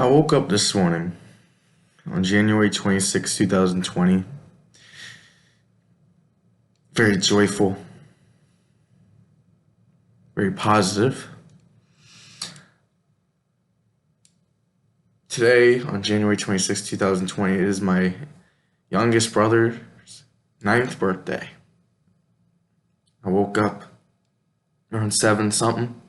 I woke up this morning on January 26, 2020, very joyful, very positive. Today, on January 26, 2020, it is my youngest brother's ninth birthday. I woke up around 7 something.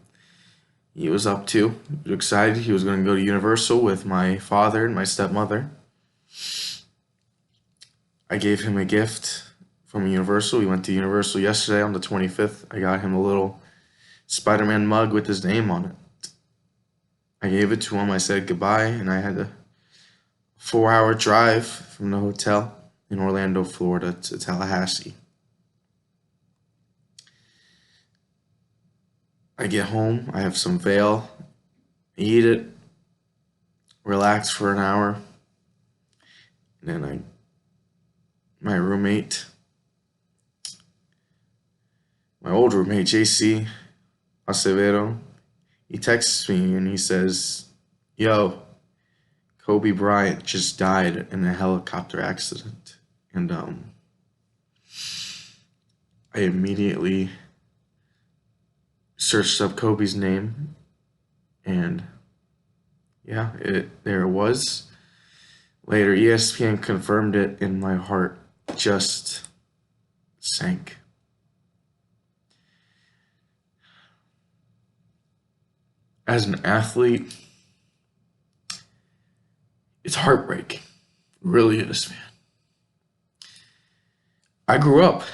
He was up too. He was excited. He was going to go to Universal with my father and my stepmother. I gave him a gift from Universal. We went to Universal yesterday on the 25th. I got him a little Spider-Man mug with his name on it. I gave it to him. I said goodbye, and I had a 4-hour drive from the hotel in Orlando, Florida to Tallahassee. I get home, I have some veal, eat it, relax for an hour, and then my roommate, my old roommate, JC Acevedo, he texts me and he says, "Yo, Kobe Bryant just died in a helicopter accident." And I immediately searched up Kobe's name, and yeah, there it was. Later, ESPN confirmed it, and my heart just sank. As an athlete, it's heartbreaking. It really is, man. I grew up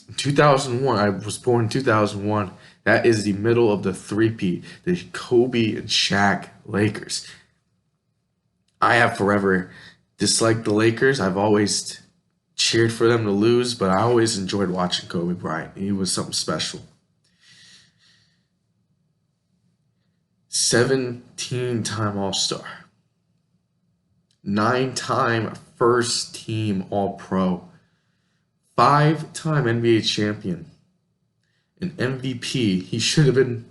in 2001. I was born in 2001. That is the middle of the three-peat, the Kobe and Shaq Lakers. I have forever disliked the Lakers. I've always cheered for them to lose, but I always enjoyed watching Kobe Bryant. He was something special. 17-time All-Star. 9-time first team All-Pro. 5-time NBA champion. An MVP. He should have been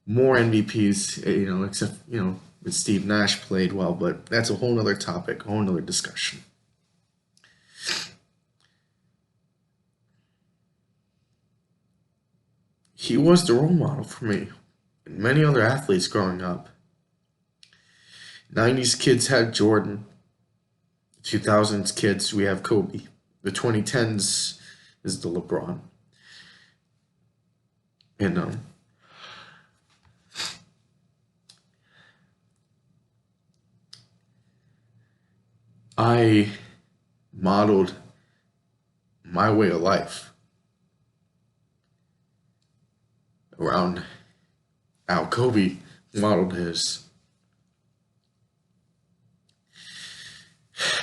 more MVPs, except, with Steve Nash played well, but that's a whole nother topic, a whole nother discussion. He was the role model for me and many other athletes growing up. 90s kids had Jordan. The 2000s kids, we have Kobe. The 2010s is the LeBron. And I modeled my way of life around how Kobe modeled his.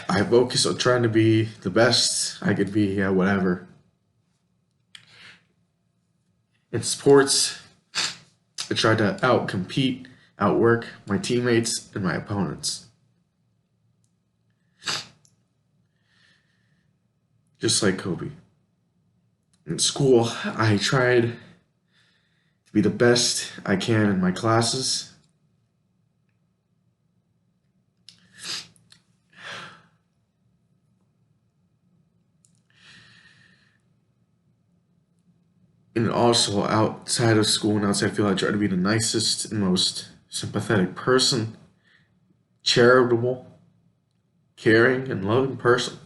I focus on trying to be the best I could be at whatever. In sports, I tried to outcompete, outwork my teammates and my opponents. Just like Kobe. In school, I tried to be the best I can in my classes. And also outside of school and outside field, I try to be the nicest and most sympathetic person, charitable, caring, and loving person.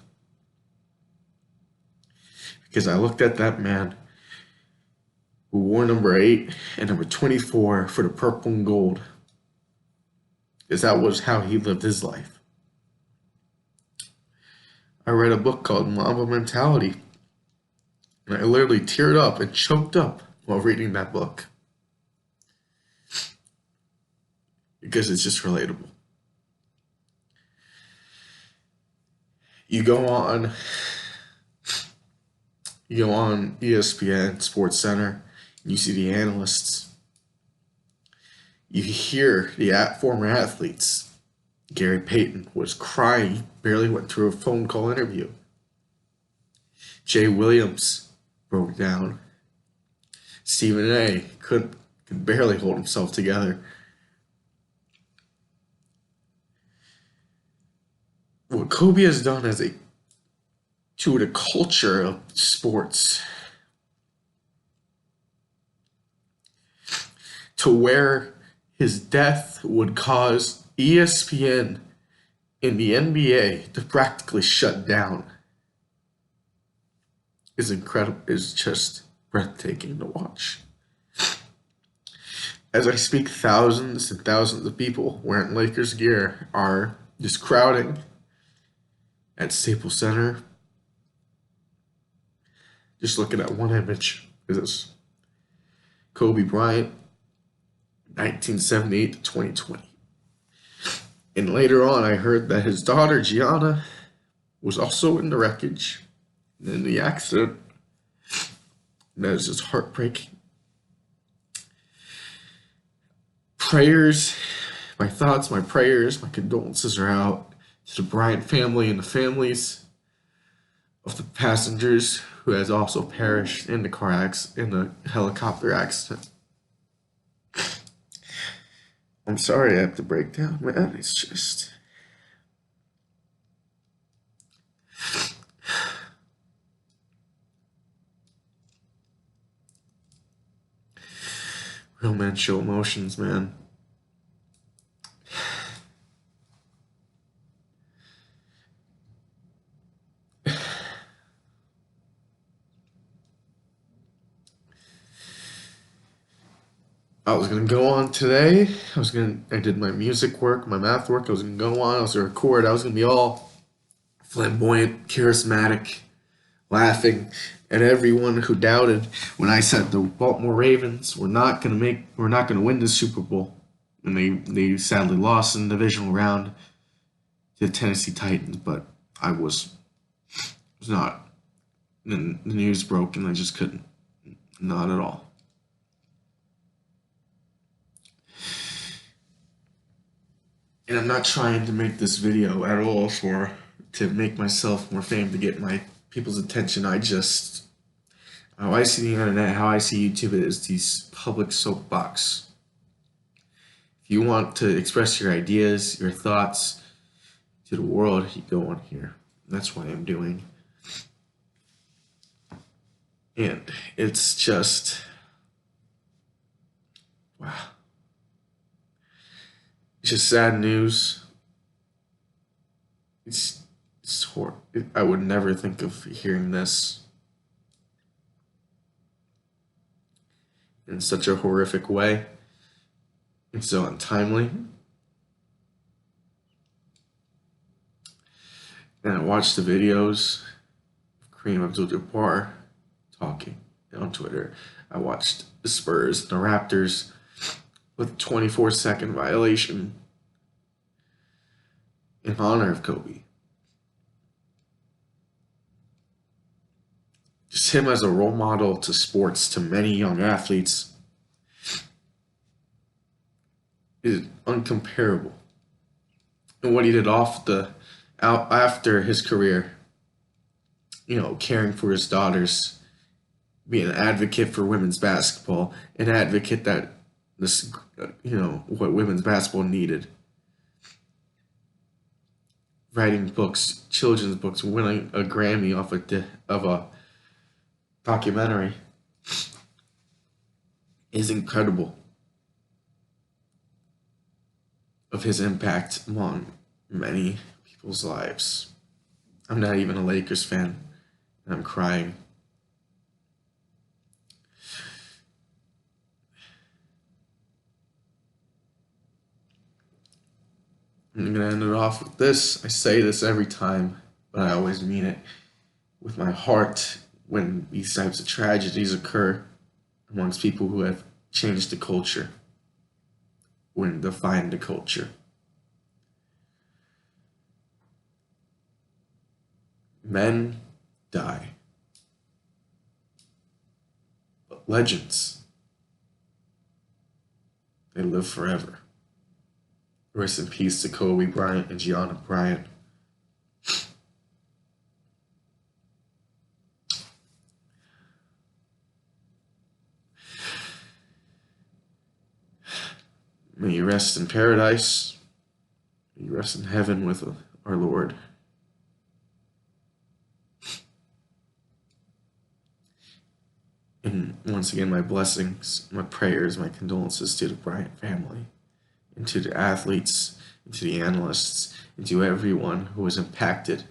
Because I looked at that man who wore number 8 and number 24 for the purple and gold. Because that was how he lived his life. I read a book called Mamba Mentality. And I literally teared up and choked up while reading that book. Because it's just relatable. You go on ESPN, Sports Center, and you see the analysts. You hear the former athletes. Gary Payton was crying. He barely went through a phone call interview. Jay Williams broke down. Stephen A. could barely hold himself together. Kobe has done to the culture of sports, to where his death would cause ESPN in the NBA to practically shut down, is incredible, is just breathtaking to watch. As I speak, thousands and thousands of people wearing Lakers gear are just crowding at Staples Center. Just looking at one image, is this Kobe Bryant, 1978 to 2020. And later on, I heard that his daughter, Gianna, was also in the wreckage in the accident. And that is just heartbreaking. Prayers, my thoughts, my prayers, my condolences are out to the Bryant family and the families of the passengers who has also perished in the helicopter accident. I'm sorry I have to break down, man. It's just real men show emotions, man. I was gonna go on today. I did my music work, my math work. I was gonna go on. I was gonna record. I was gonna be all flamboyant, charismatic, laughing at everyone who doubted when I said the Baltimore Ravens were not gonna win the Super Bowl, and they sadly lost in the divisional round to the Tennessee Titans. But I was not. And the news broke, and I just couldn't, not at all. And I'm not trying to make this video at all to make myself more famous, to get my people's attention. How I see the internet, how I see YouTube is these public soapbox. If you want to express your ideas, your thoughts to the world, you go on here. That's what I'm doing. And it's just, wow. It's just sad news. It's horrible. I would never think of hearing this in such a horrific way. It's so untimely. And I watched the videos of Kareem Abdul-Jabbar talking on Twitter. I watched the Spurs and the Raptors with a 24-second violation in honor of Kobe. Just him as a role model to sports, to many young athletes, is uncomparable. And what he did after his career, caring for his daughters, being an advocate for women's basketball, an advocate that what women's basketball needed. Writing books, children's books, winning a Grammy off of a documentary is incredible, of his impact among many people's lives. I'm not even a Lakers fan, and I'm crying. I'm going to end it off with this. I say this every time, but I always mean it with my heart when these types of tragedies occur amongst people who have changed the culture, when defined the culture. Men die, but legends, they live forever. Rest in peace to Kobe Bryant and Gianna Bryant. May you rest in paradise. May you rest in heaven with our Lord. And once again, my blessings, my prayers, my condolences to the Bryant family, and to the athletes, and to the analysts, and to everyone who was impacted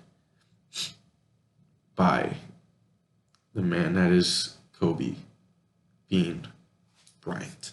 by the man that is Kobe Bean Bryant.